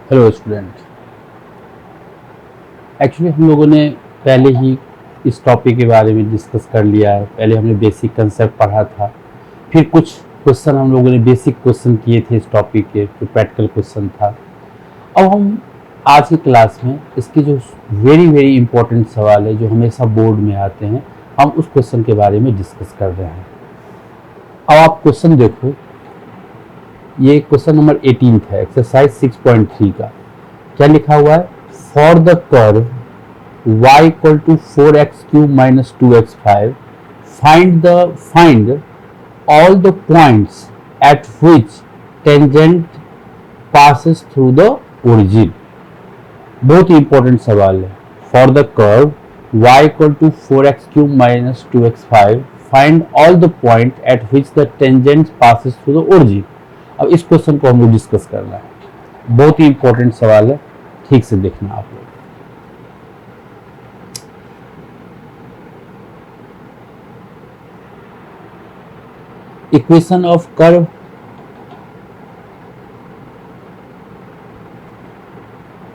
Hello student. Actually हम लोगों ने पहले ही इस टॉपिक के बारे में डिस्कस कर लिया है। पहले हमने बेसिक कंसेप्ट पढ़ा था, फिर कुछ क्वेश्चन हम लोगों ने बेसिक क्वेश्चन किए थे इस टॉपिक के, जो प्रैक्टिकल क्वेश्चन था। अब हम आज की क्लास में इसके जो वेरी वेरी इंपॉर्टेंट सवाल है, जो हमेशा बोर्ड में आते हैं, हम उस क्वेश्चन के बारे में डिस्कस कर रहे हैं। अब आप क्वेश्चन देखो, ये क्वेश्चन नंबर 18 है, एक्सरसाइज 6.3 का। क्या लिखा हुआ है? For the curve y equal to 4x³ minus 2x5 find all the points at which tangent passes through the origin। बहुत ही इंपॉर्टेंट सवाल है। For the curve y equal to 4x³ minus 2x5 find all the point at which the tangent passes through the origin. अब इस question को हम लोग discuss करना है। बहुत ही इंपॉर्टेंट सवाल है, ठीक से देखना आप लोग। Equation of curve,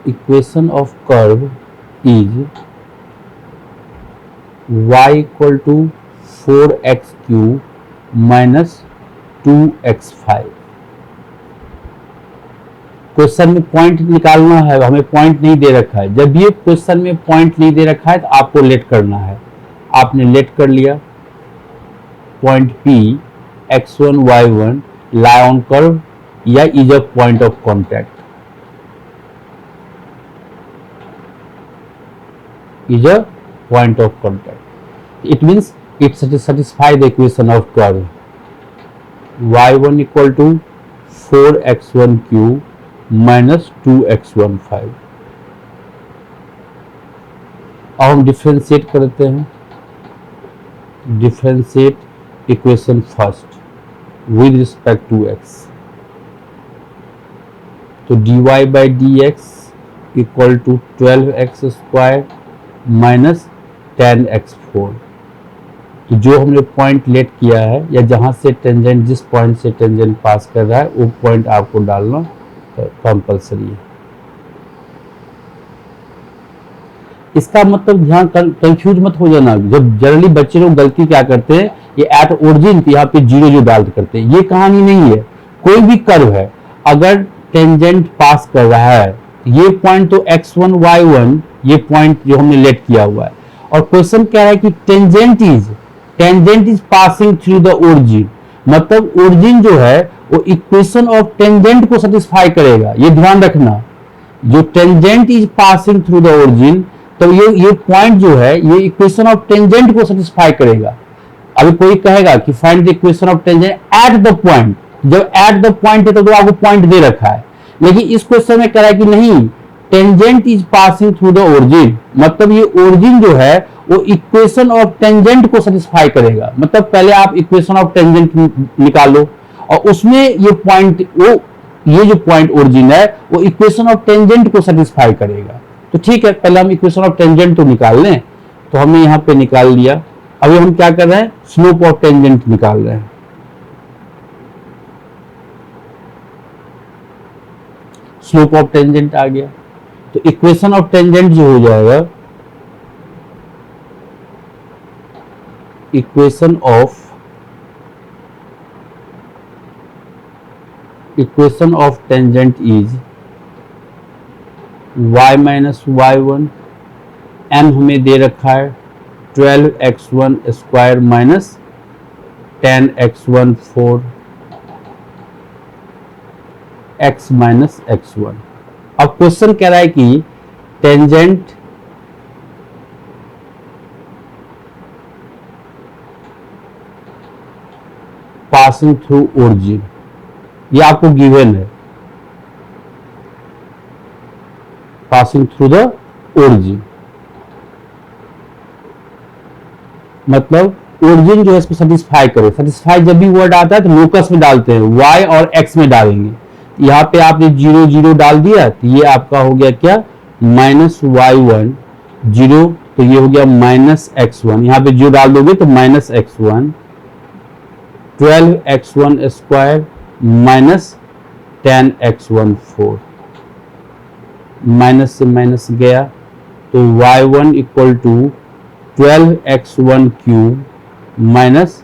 equation of curve is y equal to 4x³ minus 2x5। Question में पॉइंट निकालना है, हमें पॉइंट नहीं दे रखा है। जब ये क्वेश्चन में पॉइंट नहीं दे रखा है तो आपको लेट करना है। आपने लेट कर लिया, point P x1 y1 lie on curve या is a point of contact, is a point of contact। It means it satisfies the equation of curve y1 equal to 4x1³ minus 2x15। अब हम differentiate करते हैं। Differentiate equation first with respect to x। तो dy by dx equal to 12x² minus 10x4। तो जो हमने point let किया है, या जहां से टेंजेंट, जिस पॉइंट से टेंजेंट पास कर रहा है, वो पॉइंट आपको डालना कंपल्सरी है। इसका मतलब ध्यान, कंफ्यूज मत हो जाना। जब जनरली बच्चे लोग गलती क्या करते हैं, ये एट ओरिजिन यहाँ पे 0 डाल करते हैं। ये कहानी नहीं है। कोई भी कर्व है, अगर टेंजेंट पास कर रहा है, ये पॉइंट तो x1 y1, ये पॉइंट जो हमने लेट किया हुआ है, और क्वेश्चन कह रहा है कि tangent is passing through the origin. मतलब ओरिजिन जो है वो इक्वेशन ऑफ टेंजेंट को सेटिस्फाई करेगा। ये ध्यान रखना, जो tangent is passing through the origin, तो ये पॉइंट जो है ये इक्वेशन ऑफ टेंजेंट को सेटिस्फाई करेगा। अभी कोई कहेगा कि find the equation of tangent at the point. जब एट द पॉइंट है तो आपको पॉइंट दे रखा है, लेकिन इस क्वेश्चन में कह रहा है कि नहीं, tangent is passing through the origin. मतलब ये ओरिजिन जो है वो इक्वेशन ऑफ टेंजेंट को सेटिस्फाई करेगा। मतलब पहले आप इक्वेशन ऑफ टेंजेंट निकालो, और उसमें ये पॉइंट, ये जो पॉइंट ओरिजिन है वो इक्वेशन ऑफ टेंजेंट को सेटिस्फाई करेगा। तो ठीक है, पहले हम इक्वेशन ऑफ टेंजेंट तो निकाल लें। तो हमने यहाँ पे निकाल लिया। अभी हम क्या कर रहे हैं? स्लोप ऑफ टेंजेंट निकाल रहे हैं। स्लोप ऑफ टेंजेंट आ गया, तो इक्वेशन ऑफ टेंजेंट जो हो जाएगा, equation of tangent is y minus y1, m हमें दे रखा है 12x1² minus 10x14 x minus x1। अब क्वेश्चन कह रहा है कि टेंजेंट पासिंग थ्रू ओरिजिन, ये आपको गिवन है, पासिंग थ्रू द ओरिजिन। मतलब ओरिजिन जो है इसको सेटिस्फाई करे। सेटिस्फाई जब भी वर्ड आता है तो लोकस में डालते हैं, y और x में डालेंगे। यहाँ पे आपने 0 0 डाल दिया, तो ये आपका हो गया क्या? माइनस y1 0, तो ये हो गया माइनस x1। यहाँ पे 0 डाल दोगे तो minus x1, 12x1² minus 10x14। Minus से माइनस गया, तो y1 equal to 12x1 cube minus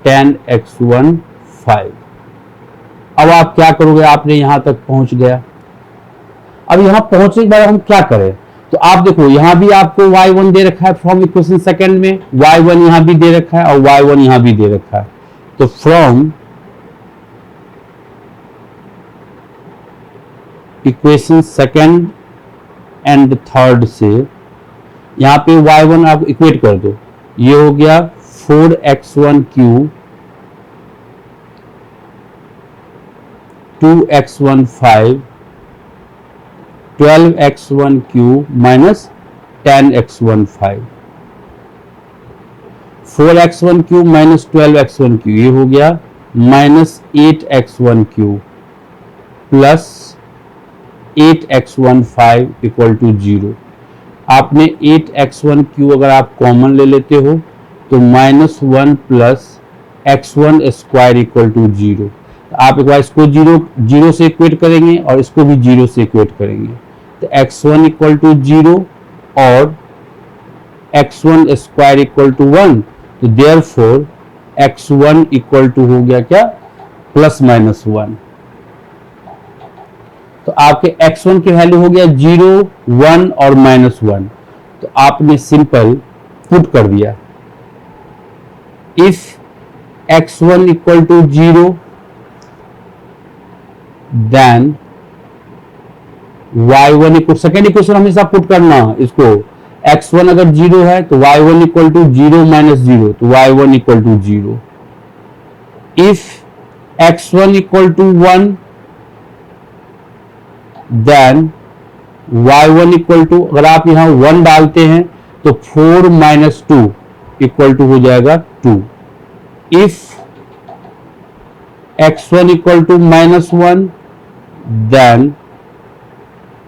10x1 5। अब आप क्या करोगे, आपने यहां तक पहुंच गया। अब यहां पहुंचने के बाद हम क्या करें, तो आप देखो यहां भी आपको y1 दे रखा है फ्रॉम इक्वेशन सेकंड में, y1 यहां भी दे रखा है और y1 यहां भी दे रखा है। तो from equation second and third से यहां पे y1 आप इक्वेट कर दो, ये हो गया 4x1 cube 2x1 5 12x1 cube minus 10x1 5। 4x1 cube minus 12x1 cube, ये हो गया minus 8x1 cube plus 8x1 5 equal to 0। आपने 8x1 क्यूब अगर आप कॉमन ले लेते हो तो minus 1 plus x1 square equal to 0। आप एक बार इसको जीरो से इक्वेट करेंगे और इसको भी 0 से इक्वेट करेंगे, तो x1 इक्वल टू 0 और x1 स्क्वायर इक्वल टू 1, तो देयरफॉर x1 इक्वल टू हो गया क्या, प्लस माइनस 1। तो आपके x1 की वैल्यू हो गया 0, 1 और माइनस 1। तो आपने सिंपल पुट कर दिया, if x1 equal to 0 then y1 equal, second equation हमेशा पुट करना इसको, x1 अगर 0 है तो y1 इक्वल टू 0 माइनस 0, तो y1 equal to 0। If x1 equal to 1 then y1 equal to, अगर आप यहां 1 डालते हैं तो 4 माइनस 2 इक्वल टू हो जाएगा 2। If x1 equal to minus 1 then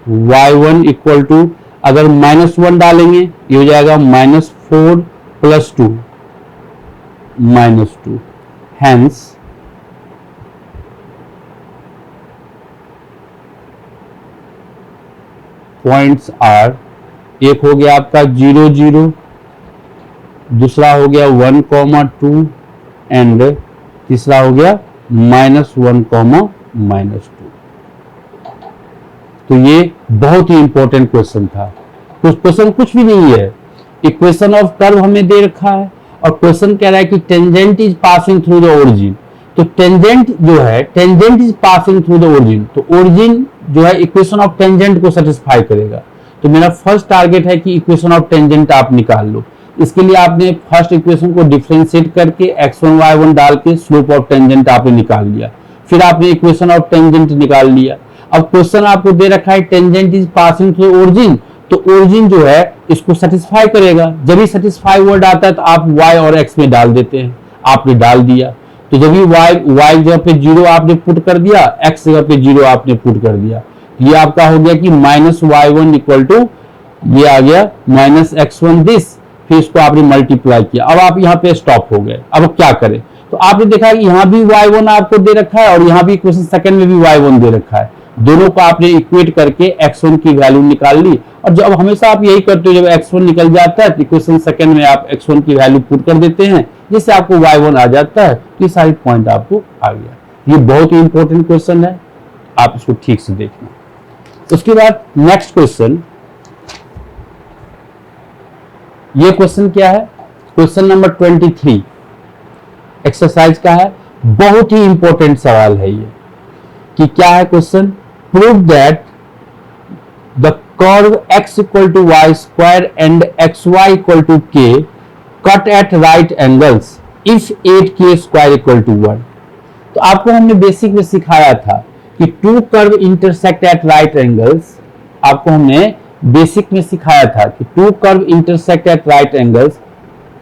y1 equal to, अगर माइनस 1 डालेंगे ये हो जाएगा minus 4 plus 2 minus 2। Hence points are, एक हो गया आपका 0 0, दूसरा हो गया 1,2 एंड तीसरा हो गया माइनस 1, माइनस 2। तो ये बहुत ही इंपॉर्टेंट क्वेश्चन था। कुछ क्वेश्चन कुछ भी नहीं है, इक्वेशन ऑफ कर्व हमें दे रखा है और क्वेश्चन कह रहा है कि tangent is passing through the origin. तो टेंजेंट जो है, tangent is passing through the origin, तो ओरिजिन जो है इक्वेशन ऑफ टेंजेंट को सेटिस्फाई करेगा। तो मेरा फर्स्ट टारगेट है कि इक्वेशन ऑफ टेंजेंट आप निकाल लो। इसके लिए आपने फर्स्ट इक्वेशन को डिफरेंशिएट करके x1 y1 डाल के स्लोप ऑफ टेंजेंट आपने निकाल लिया, फिर आपने इक्वेशन ऑफ टेंजेंट निकाल लिया। अब क्वेश्चन आपको दे रखा है tangent is passing through origin, तो ओरिजिन जो है इसको सेटिस्फाई करेगा। जब भी सेटिस्फाई वर्ड आता है तो आप y और x में डाल देते हैं, आपने डाल दिया। तो जब भी y जगह पे 0 आपने पुट कर दिया, x जगह पे 0 आपने पुट कर दिया, ये आपका हो गया कि माइनस y1 इक्वल टू, ये आ गया माइनस x1 दिस, फिर इसको आपने मल्टीप्लाई किया। अब आप यहाँ पे स्टॉप हो गए। अब क्या करें, तो आपने देखा कि यहाँ भी y1 आपको दे रखा है और यहाँ भी इक्वेशन सेकंड में भी y1 दे रखा है। दोनों को आपने इक्वेट करके x1 की वैल्यू निकाल ली। और जब हमेशा आप यही करते हो, जब x1 निकल जाता है तो इक्वेशन सेकंड में आप x1 की वैल्यू पुट कर देते हैं, जिससे आपको y1 आ जाता है। तो ये सारी पॉइंट आपको आ गया। ये बहुत ही इंपॉर्टेंट क्वेश्चन है, आप इसको ठीक से देखना। उसके बाद नेक्स्ट क्वेश्चन, ये क्वेश्चन क्या है, क्वेश्चन नंबर 23 एक्सरसाइज का है। बहुत ही इंपॉर्टेंट सवाल है ये, कि क्या है question, prove that the curve x equal to y square and xy equal to k cut at right angles if 8k square equal to 1। तो आपको हमने बेसिक में सिखाया था कि two curve intersect at right angles, आपको हमने basic में सिखाया था कि two curve intersect at right angles,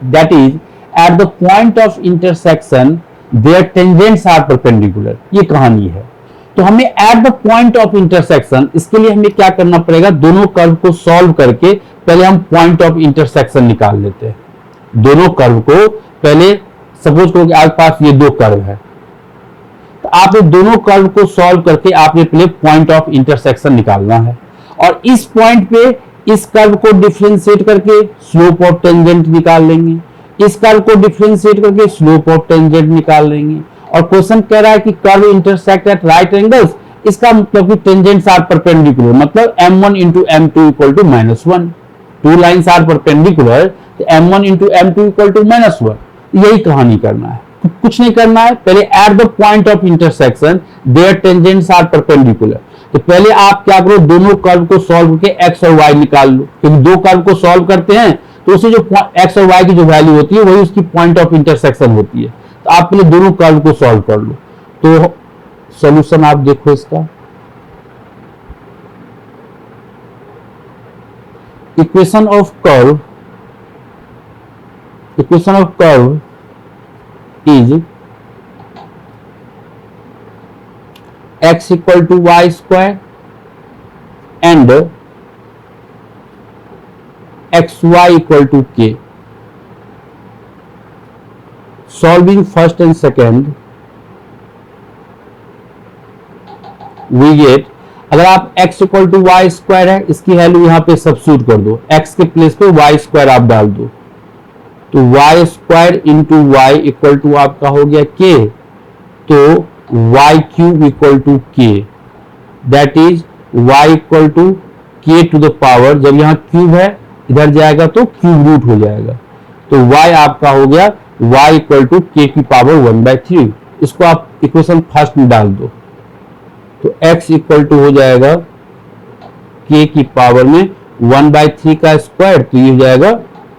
that is at the point of intersection their tangents are perpendicular. ये कहानी है। तो हमें eight the point of intersection, इसके लिए हमें क्या करना पड़ेगा, दोनों कर्व को सॉल्व करके पहले हम पॉइंट ऑफ इंटरसेक्शन निकाल लेते हैं। दोनों कर्व को पहले, सपोज करो कि आपके पास ये दो कर्व है, तो आपने दोनों कर्व को सॉल्व करके आपने पहले पॉइंट ऑफ इंटरसेक्शन निकालना है। और इस पॉइंट पे इस कर्व को डिफरेंशिएट करके स्लोप ऑफ टेंजेंट निकाल लेंगे, इस कर्व को डिफरेंशिएट करके स्लोप ऑफ टेंजेंट निकाल लेंगे। और क्वेश्चन कह रहा है कि curve intersect at right angles, इसका मतलब कि टेंजेंट्स आर परपेंडिकुलर, मतलब m1 into m2 equal to -1, two lines are perpendicular, तो m1 into m2 equal to -1। यही कहानी करना है, कुछ नहीं करना है। पहले at the point of intersection their tangents are perpendicular, तो पहले आप क्या करो, दोनों कर्व को सॉल्व करके x और y निकाल लो, क्योंकि दो कर्व को सॉल्व करते हैं तो उससे जो x और y की जो वैल्यू होती है वही उसकी पॉइंट ऑफ इंटरसेक्शन होती है। तो आप पहले दोनों कर्व को सॉल्व कर लो। तो सॉल्यूशन आप देखो इसका, equation of curve is x equal to y square and xy equal to k। Solving first and second we get, अगर आप x equal to y square है, इसकी वैल्यू यहां पे सब्स्टिट्यूट कर दो, x के प्लेस पे वाई स्क्वायर आप डाल दो, तो y square into y equal to आपका हो गया k, तो y cube equal to k, that is y equal to k to the power, जब यहाँ क्यूब है इधर जाएगा तो क्यूब रूट हो जाएगा, तो y आपका हो गया y इक्वल टू k की पावर 1/3। इसको आप इक्वेशन फर्स्ट में डाल दो, तो x इक्वल टू हो जाएगा k की पावर में 1/3 का स्क्वायर, तो ये हो जाएगा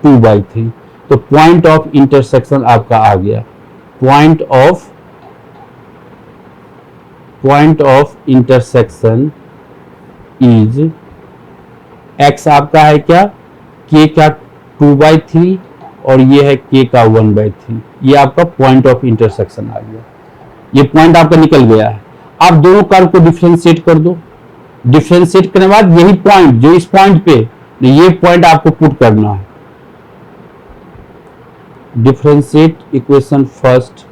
2/3। तो पॉइंट ऑफ इंटरसेक्शन आपका आ गया, point of intersection is x आपका है क्या, k का 2/3 और ये है k का 1/3, ये आपका पॉइंट ऑफ इंटरसेक्शन आ गया। ये पॉइंट आपका निकल गया है। आप दोनों कर्व को डिफरेंशिएट कर दो, डिफरेंशिएट करने के बाद यही पॉइंट जो इस पॉइंट पे, ये पॉइंट आपको पुट करना है। Differentiate equation first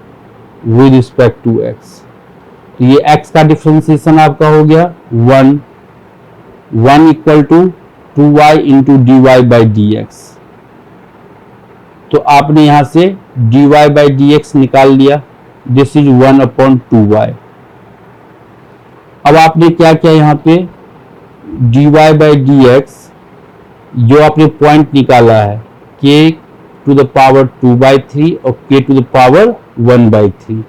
with respect to x, तो ये x का डिफरेंशिएशन आपका हो गया 1 equal to 2y into dy by dx, तो आपने यहां से dy बाई dx निकाल लिया, दिस इज 1/2y। अब आपने क्या किया, यहाँ पे dy बाई dx जो आपने पॉइंट निकाला है k टू द पावर 2/3 और k टू द पावर 1/3,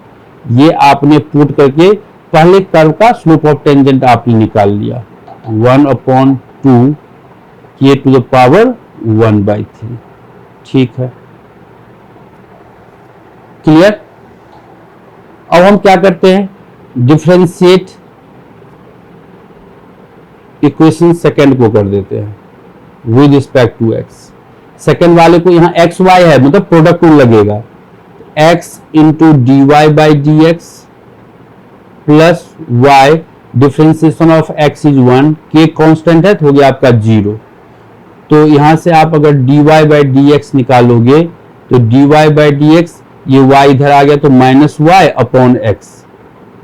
ये आपने पुट करके पहले कर्व का स्लोप ऑफ टेंजेंट आपने निकाल लिया 1/2 k टू द पावर 1/3। ठीक है, क्लियर। अब हम क्या करते हैं, डिफरेंशिएट इक्वेशन सेकंड को कर देते हैं with respect to x। Second वाले को यहाँ एक्स वाई है, मतलब प्रोडक्ट रूल लगेगा, x into d y by d x plus y, differentiation of x is 1, k constant है तो हो गया आपका 0। तो यहां से आप अगर dy बाई डी एक्स निकालोगे तो dy बाई डी एक्स, ये y इधर आ गया तो माइनस वाई अपॉन एक्स,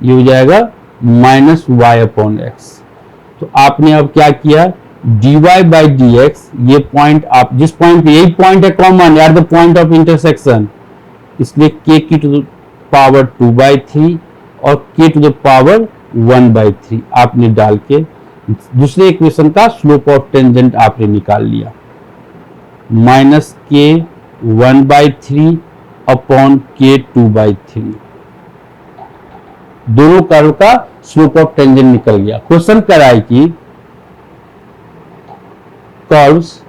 ये हो जाएगा माइनस वाई अपॉन एक्स। तो आपने अब क्या किया, dy बाई डी एक्स, ये पॉइंट आप जिस पॉइंट पे, यही पॉइंट है common eight the point of intersection, इसलिए k की टू द पावर 2/3 और k टू द पावर 1/3 आपने डाल के दूसरे इक्वेशन का स्लोप ऑफ टेंजेंट आपने निकाल लिया, माइनस k 1/3 अपॉन k 2/3, दोनों कर्व का स्लोप ऑफ टेंजेंट निकल गया। क्वेश्चन कह रहा है कि curves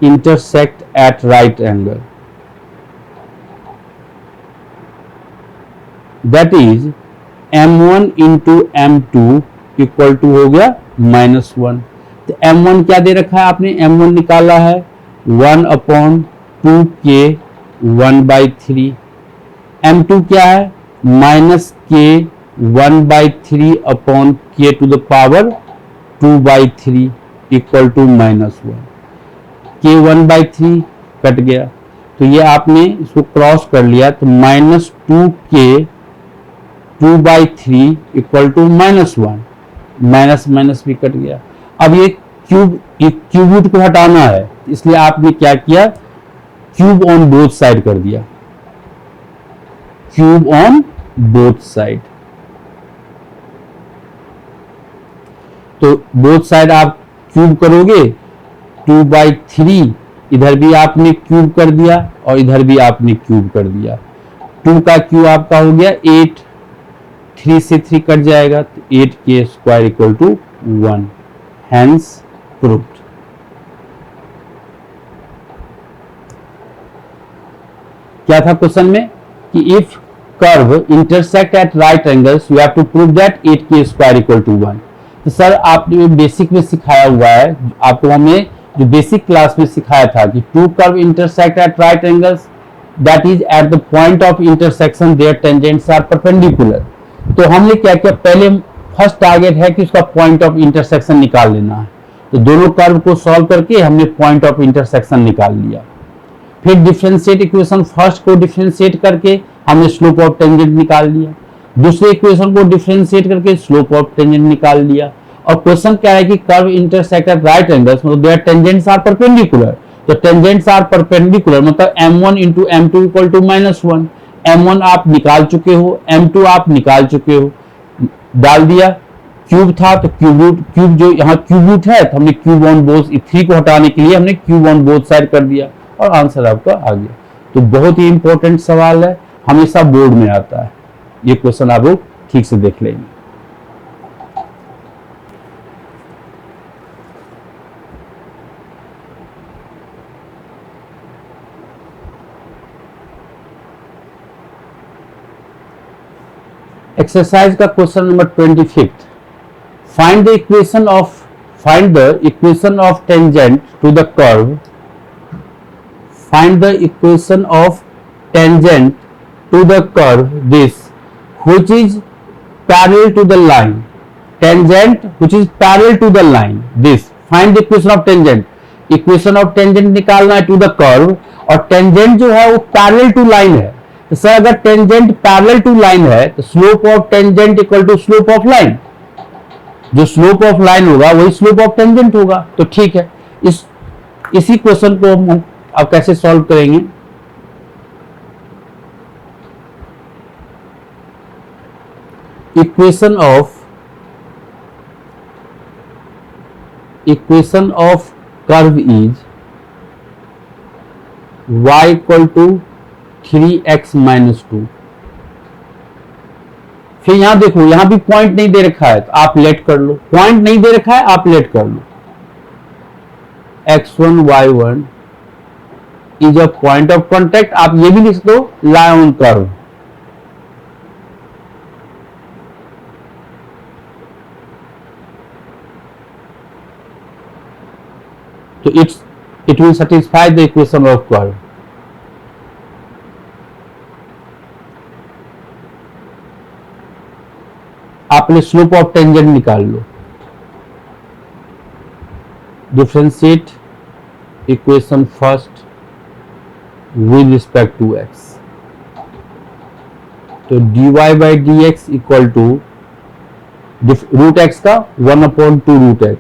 intersect at right angle, that is m1 into m2 equal to हो गया -1। तो m1 क्या दे रखा है आपने, m1 निकाला है 1/2k 1/3, m2 क्या है -k 1/3 upon k to the power 2/3 equal to -1, k 1/3 cut गया, तो ये आपने इसको क्रॉस कर लिया, तो -2k 2/3 equal to -1, minus minus भी कट गया। अब ये क्यूब रूट को हटाना है, इसलिए आपने क्या किया, क्यूब ऑन बोथ साइड कर दिया, क्यूब ऑन बोथ साइड। तो बोथ साइड आप क्यूब करोगे, 2/3 इधर भी आपने क्यूब कर दिया और इधर भी आपने क्यूब कर दिया। 2 का क्यूब आपका हो गया 8, 3 से 3 कट जाएगा, तो 8k² equal to 1, hence proved. क्या था क्वेश्चन में कि if curve intersect at right angles you have to prove that 8k² equal to 1। तो सर आपने बेसिक में सिखाया हुआ है, आपको हमें जो बेसिक क्लास में सिखाया था कि two curve intersect at right angles, that is at the point of intersection their tangents are perpendicular. तो हमने क्या किया, पहले फर्स्ट टारगेट है कि उसका पॉइंट ऑफ इंटरसेक्शन निकाल लेना है। तो दोनों कर्व को सॉल्व करके हमने पॉइंट ऑफ इंटरसेक्शन निकाल लिया। फिर डिफरेंशिएट इक्वेशन, फर्स्ट को डिफरेंशिएट करके हमने स्लोप ऑफ टेंजेंट निकाल लिया, दूसरे इक्वेशन को डिफरेंशिएट करके स्लोप ऑफ टेंजेंट निकाल लिया। और क्वेश्चन क्या है कि curve intersect at right angles, मतलब देयर टेंजेंट्स आर परपेंडिकुलर। तो टेंजेंट्स आर परपेंडिकुलर मतलब m1 into m2 equal to -1। m1 आप निकाल चुके हो, m2 आप निकाल चुके हो, डाल दिया। क्यूब था तो क्यूब जो यहाँ क्यूब रूट है, तो हमने क्यूब ऑन बोथ, 3 को हटाने के लिए हमने क्यूब ऑन बोथ साइड कर दिया और आंसर आपका आ गया। तो बहुत ही इंपॉर्टेंट सवाल है, हमेशा बोर्ड में आता है। ये क्वेश्चन आप लोग ठीक से देख लेंगे। एक्सरसाइज का question number 25, find the equation of tangent to the curve, find the equation of tangent to the curve this which is parallel to the line, tangent which is parallel to the line this, find the equation of tangent, equation of tangent निकालना है to the curve, और tangent जो है वो parallel to line है। तो sir अगर tangent parallel to line है तो slope of tangent equal to slope of line, जो slope of line होगा वही slope of tangent होगा। तो ठीक है, इसी क्वेश्चन को हम अब कैसे सॉल्व करेंगे, equation of curve is y equal to 3x - 2। फिर यहां देखो, यहां भी पॉइंट नहीं दे रखा है तो आप लेट कर लो, पॉइंट नहीं दे रखा है आप लेट कर लो। x1 y1 is a point of contact, आप ये भी लिख दो लाई ऑन कर्व। तो it will satisfy the equation of curve. आपने स्लोप ऑफ टेंजेंट निकाल लो, differentiate equation first with respect to x, तो dy/dx equal to root x का 1/2 रूट x,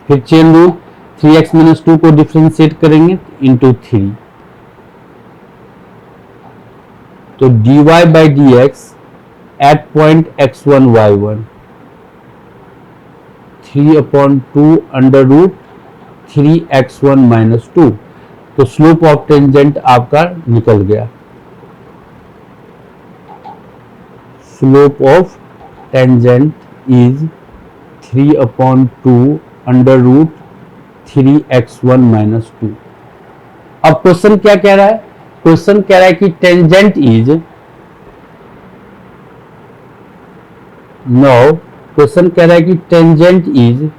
फिर चेन रूल 3x - 2 को डिफरेंशिएट करेंगे into 3, तो dy/dx eight point x1 y1 3/2 under root 3x1 - 2। तो स्लोप ऑफ टेंजेंट आपका निकल गया, slope of tangent is 3/2 under root 3x1 - 2। अब क्वेश्चन क्या कह रहा है, क्वेश्चन कह रहा है कि टेंजेंट इज, नो क्वेश्चन कह रहा है कि tangent is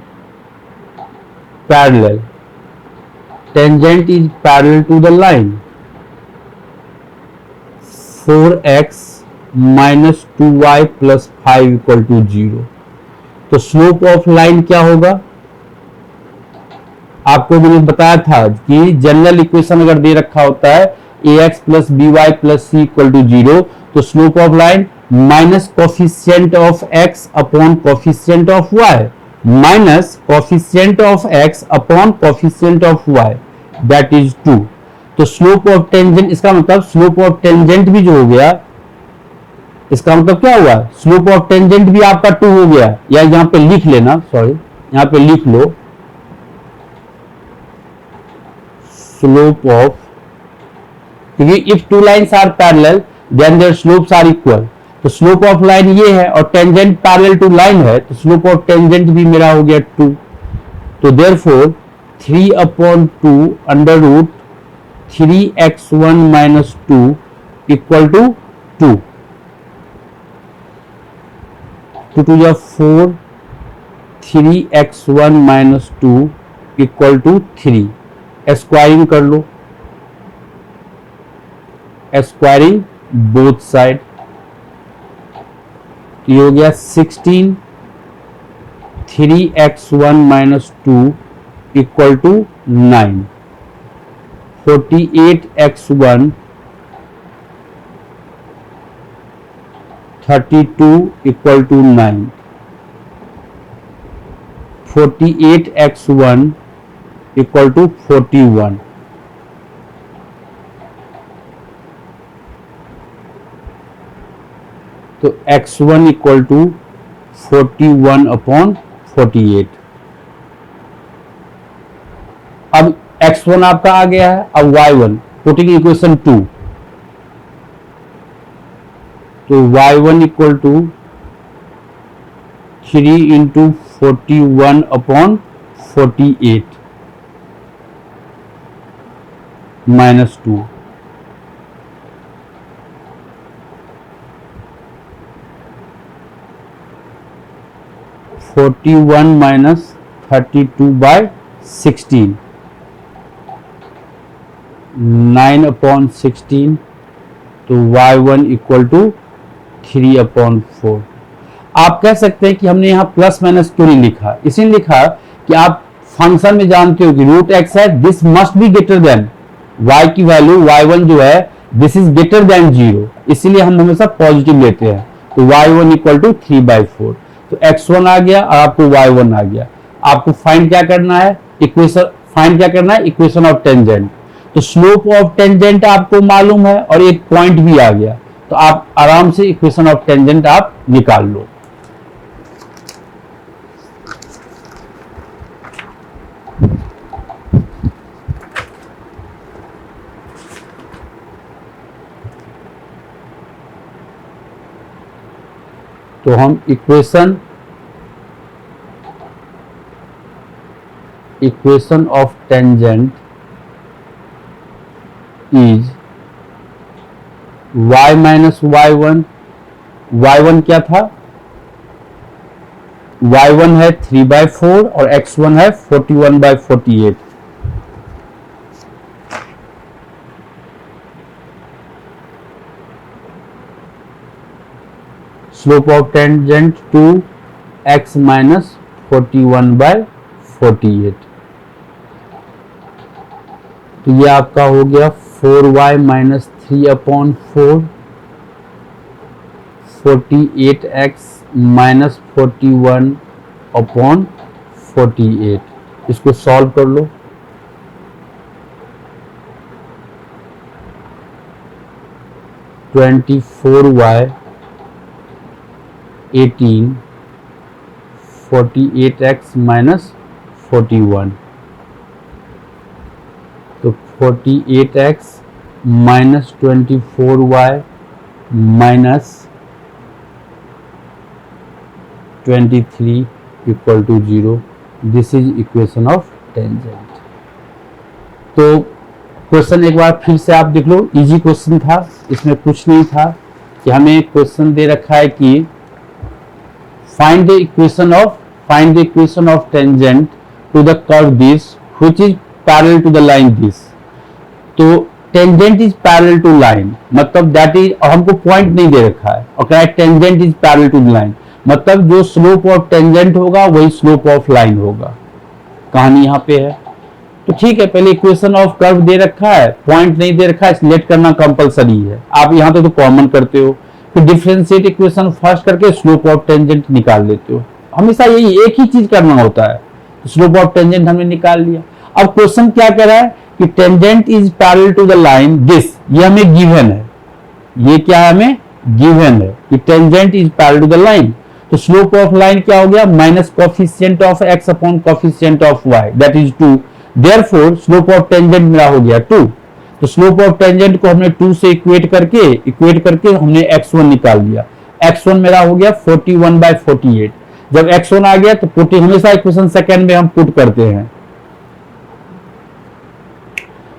parallel, tangent is parallel to the line, 4x - 2y + 5 equal to 0। तो स्लोप ऑफ लाइन क्या होगा, आपको मैंने बताया था कि जनरल इक्वेशन अगर दे रखा होता है ax plus by plus c equal to 0, तो slope of line minus coefficient of x upon coefficient of y minus coefficient of x upon coefficient of y that is 2। तो स्लोप ऑफ टेंजेंट, इसका मतलब slope of tangent भी जो हो गया, इसका मतलब क्या हुआ, स्लोप ऑफ टेंजेंट भी आपका 2 हो गया। या यहां पे लिख लेना, सॉरी यहां पे लिख लो स्लोप ऑफ, क्योंकि if two lines are parallel then their slopes are equal. तो स्लोप ऑफ लाइन ये है और टेंजेंट पैरेलल टू लाइन है, तो स्लोप ऑफ टेंजेंट भी मेरा हो गया 2। तो therefore 3/2 under root 3x1 minus 2 equal to 2। 2 to 4, 3x1 minus 2 equal to 3। Squaring कर लो, स्क्वायरिंग बोथ साइड, ये हो गया 16, 3x1 minus 2 equal to 9, 48x1 32 equal to 9, 48x1 equal to 41। तो x1 इक्वल टू 41 अपॉन 48। अब x1 आपका आ गया है, अब y1 पुटिंग इक्वेशन 2, तो y1 equal to 3 into 41 upon 48 minus 2, minus 32/16, 9 upon 16, तो y1 इक्वल टू 3/4। आप कह सकते हैं कि हमने यहाँ प्लस माइनस क्यों नहीं लिखा, इसीलिए लिखा कि आप फंक्शन में जानते हो कि रूट एक्स है, this must be greater then y की वैल्यू y1 जो है दिस इज ग्रेटर देन 0, इसीलिए हम हमेशा पॉजिटिव लेते हैं। तो y1 इक्वल टू 3/4। तो x1 आ गया और आपको y1 आ गया। आपको फाइंड क्या करना है, इक्वेशन फाइंड क्या करना है, इक्वेशन ऑफ टेंजेंट। तो स्लोप ऑफ टेंजेंट आपको मालूम है और एक पॉइंट भी आ गया, तो आप आराम से इक्वेशन ऑफ टेंजेंट आप निकाल लो। तो हम equation of tangent is y minus y1, y1 क्या था, y1 है 3/4 और x1 है 41/48। Slope of tangent to x minus 41/48। तो ये आपका हो गया 4y माइनस 3/4, 48x माइनस 41/48। इसको सॉल्व कर लो, ट्वेंटी 4y 18, 48x माइनस 41, तो 48x minus 24y minus 23 equal to 0। This is equation of tangent. तो क्वेश्चन एक बार फिर से आप देख लो, इजी क्वेश्चन था, इसमें कुछ नहीं था कि हमें क्वेश्चन दे रखा है कि find the equation of tangent to the curve this which is parallel to the line this. तो tangent is parallel to line, मतलब दैट इज, हमको पॉइंट नहीं दे रखा है, okay, tangent is parallel to line, मतलब जो स्लोप ऑफ टेंजेंट होगा वही स्लोप ऑफ लाइन होगा। कहानी यहाँ पे है। तो ठीक है, पहले इक्वेशन ऑफ कर्व दे रखा है, पॉइंट नहीं दे रखा है, सिलेक्ट करना कंपलसरी है। आप यहाँ तो कॉमन करते हो, फिर डिफरेंशिएट इक्वेशन फर्स्ट करके स्लोप ऑफ टेंजेंट निकाल लेते हो। हमेशा यही एक ही चीज करना होता है। स्लोप ऑफ टेंजेंट हमने निकाल लिया। अब क्वेश्चन क्या कह रहा है कि tangent is parallel to the line this, ये हमें गिवन है, ये क्या है हमें गिवन है कि tangent is parallel to the line. तो स्लोप ऑफ लाइन क्या हो गया, minus coefficient of x upon coefficient of y, that is 2। Therefore slope of tangent मेरा हो गया 2। तो स्लोप ऑफ टेंजेंट को हमने 2 से इक्वेट करके हमने x1 निकाल लिया। x1 मेरा हो गया 41/48। जब x1 आ गया तो पुटिंग, हमेशा इक्वेशन सेकंड में हम पुट करते हैं,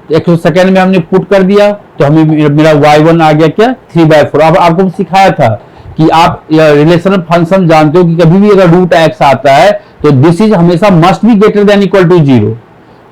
तो सेकंड में हमने पुट कर दिया तो हमें मेरा y1 आ गया क्या 3/4। अब आपको सिखाया था कि आप रिलेशनल फंक्शन जानते हो कि कभी भी अगर रूट x आता है तो दिस इज हमेशा must be greater than equal to 0।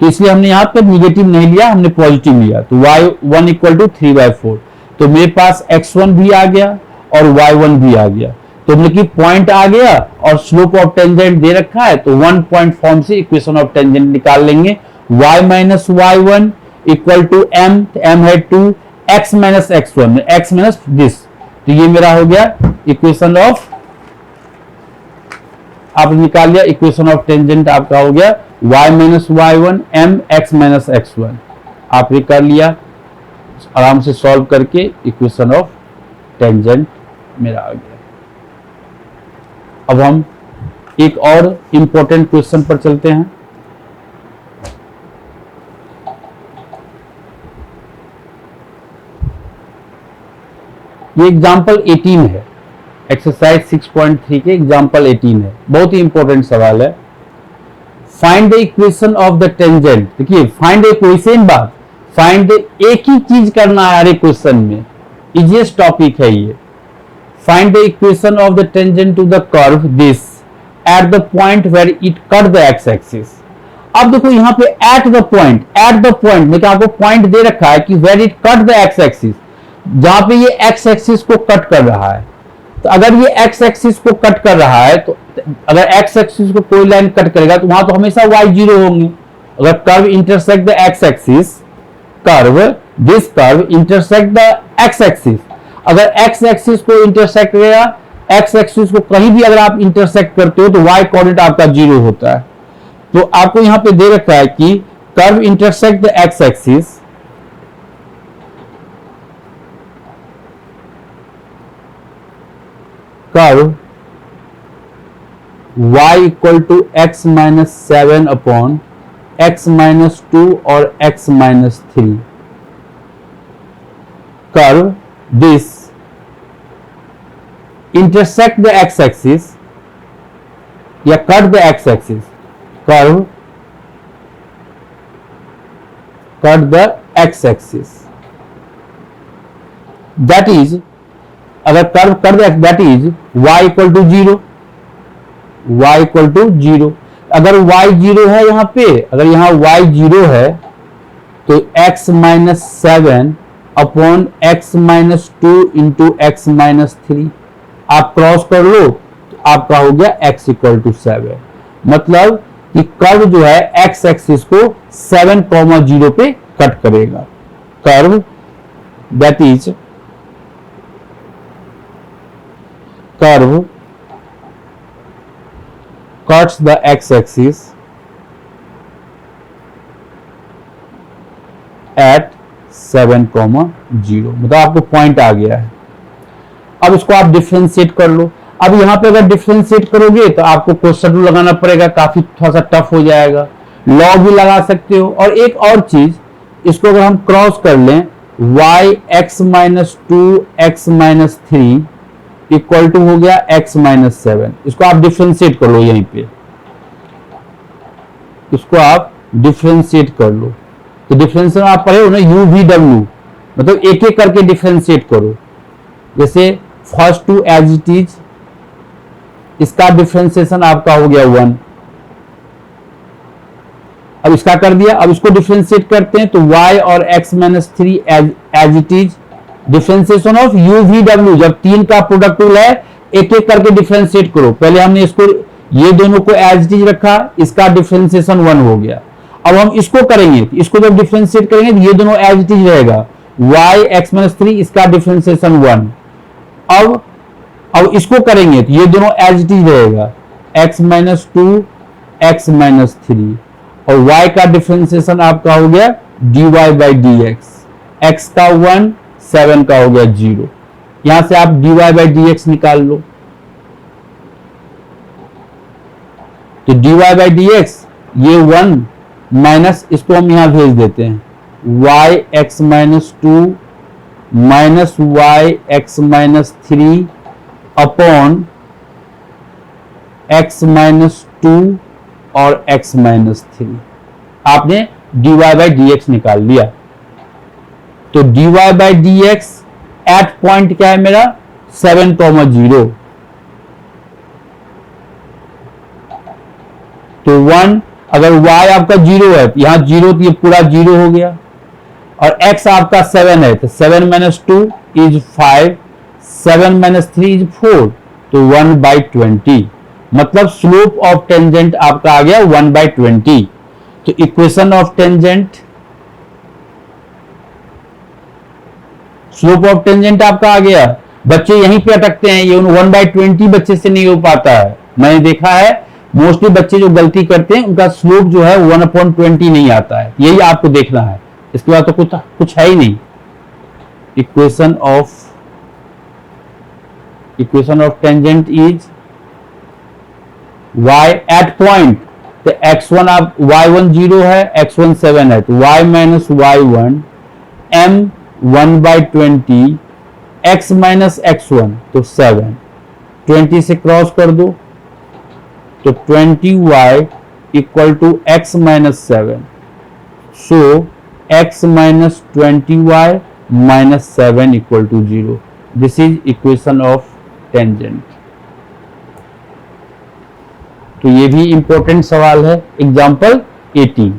तो इसलिए हमने यहाँ पे निगेटिव नहीं लिया, हमने पॉजिटिव लिया। तो y1 इक्वल टू 3/4। तो मेरे पास x1 भी आ गया और y1 भी आ गया। तो मतलब कि पॉइंट आ गया और स्लोप ऑफ टेंजेंट दे रखा है, तो 1 पॉइंट फॉर्म से इक्वेशन ऑफ टेंजेंट निकाल लेंगे। y minus y1 equal to m, m है 2, x minus x1, x minus this. तो ये मेरा हो गया इक्वेशन ऑफ, आप निकाल लिया इक्वेशन ऑफ टेंजेंट आपका हो गया y minus y1 m x minus x1। आपने कर लिया आराम से सॉल्व करके, इक्वेशन ऑफ टेंजेंट मेरा आ गया। अब हम एक और इंपॉर्टेंट क्वेश्चन पर चलते हैं। ये एग्जाम्पल 18 है, एक्सरसाइज 6.3 के एग्जाम्पल 18 है, बहुत ही इंपॉर्टेंट सवाल है। Find the equation of the tangent. देखिए फाइंड द इक्वेशन बात, फाइंड एक ही चीज करना है हर एक क्वेश्चन में, इजीएस्ट टॉपिक है ये। Find the equation of the tangent to the curve this at the point where it cut the x axis. अब देखो यहाँ पे एट द पॉइंट में आपको पॉइंट दे रखा है कि where it cut the x axis, जहां पे ये एक्स एक्सिस को कट कर रहा है। तो अगर ये एक्स एक्सिस को कट कर रहा है, तो अगर एक्स एक्सिस को कोई लाइन कट करेगा तो वहां तो हमेशा y 0 होंगे। अगर curve intersect the x axis, this curve intersect the x axis, अगर एक्स एक्सिस को इंटरसेक्ट करेगा, एक्स एक्सिस को कहीं भी अगर आप इंटरसेक्ट करते हो तो y कोऑर्डिनेट आपका 0 होता है। तो आपको यहां पे दे रखा है कि curve intersect the x axis, curve y equal to x minus 7 upon x minus 2 और x minus 3। Curve this intersect the x axis या cut the x axis, curve cut the x axis, that is, अगर curve कर दे that is y equal to 0, y equal to 0। अगर y 0 है यहाँ पे, अगर यहाँ y 0 है तो x minus 7 upon x minus 2 into x minus 3 आप क्रॉस कर लो तो आपका हो गया x इक्वल टू 7। मतलब कि कर्व जो है x एक्सिस को 7,0 पे कट करेगा। Curve that is curve cuts the x-axis at 7,0। मतलब आपको पॉइंट आ गया है। अब इसको आप डिफरेंशिएट कर लो। अब यहां पे अगर डिफरेंशिएट करोगे तो आपको क्वेश्चन रूल लगाना पड़ेगा, काफी थोड़ा सा टफ हो जाएगा। लॉग भी लगा सकते हो। और एक और चीज, इसको अगर हम क्रॉस कर लें y x minus 2 x minus 3 equal to हो गया x माइनस 7। इसको आप डिफरेंशिएट कर लो, यहीं पे इसको आप डिफरेंशिएट कर लो। तो डिफरेंशिएट आप पढ़े हो ना UVW, मतलब एक एक करके डिफरेंशिएट करो। जैसे first two as it is, इसका डिफरेंशिएशन आपका हो गया 1। अब इसका कर दिया, अब इसको डिफरेंशिएट करते हैं तो y और x minus 3 as it is, differentiation of UVW, जब 3 का प्रोडक्ट रूल है एक एक करके डिफरेंशिएट करो। पहले हमने इसको ये दोनों को एज इट इज रखा, इसका डिफरेंशिएशन 1 हो गया। अब हम इसको करेंगे, तो इसको जब डिफरेंशिएट करेंगे तो ये दोनों एज इट इज रहेगा, y x माइनस 3 इसका डिफरेंशिएशन 1। अब इसको करेंगे तो ये दोनों एज इट इज रहेगा, x माइनस 2 x माइनस 3, और y का डिफरेंशिएशन आपका हो गया dy बाई डी एक्स का 1, 7 का हो गया 0। यहां से आप dy बाई डी एक्स निकाल लो, तो dy बाई डी एक्स ये 1 माइनस, इसको हम यहां भेज देते हैं, y x minus 2 minus y x minus 3 upon x minus 2 और x माइनस 3। आपने dy बाई डी एक्स निकाल लिया। तो dy by d x at point क्या है मेरा 7,0, तो 1, अगर y आपका 0 है तो यहां 0, तो ये पूरा 0 हो गया, और x आपका 7 है तो 7 माइनस 2 इज 5, 7 माइनस 3 इज 4, तो 1/20, मतलब स्लोप ऑफ टेंजेंट आपका आ गया 1/20। तो equation of tangent, slope of tangent आपका आ गया। बच्चे यहीं पे अटकते हैं, ये 1/20 बच्चे से नहीं हो पाता है, मैंने देखा है मोस्टली बच्चे जो गलती करते हैं उनका स्लोप जो है 1/20 नहीं आता है, यही आपको देखना है, इसके बाद तो कुछ है ही नहीं। Equation of tangent is y at point, तो x1 आप y1 0 है, x1 7 है, तो y minus y1 m 1/20 x minus x1, तो 7, 20 से क्रॉस कर दो तो 20y equal to x minus 7, so x minus 20y minus 7 equal to 0। This is equation of tangent. तो ये भी इंपॉर्टेंट सवाल है, एग्जाम्पल 18।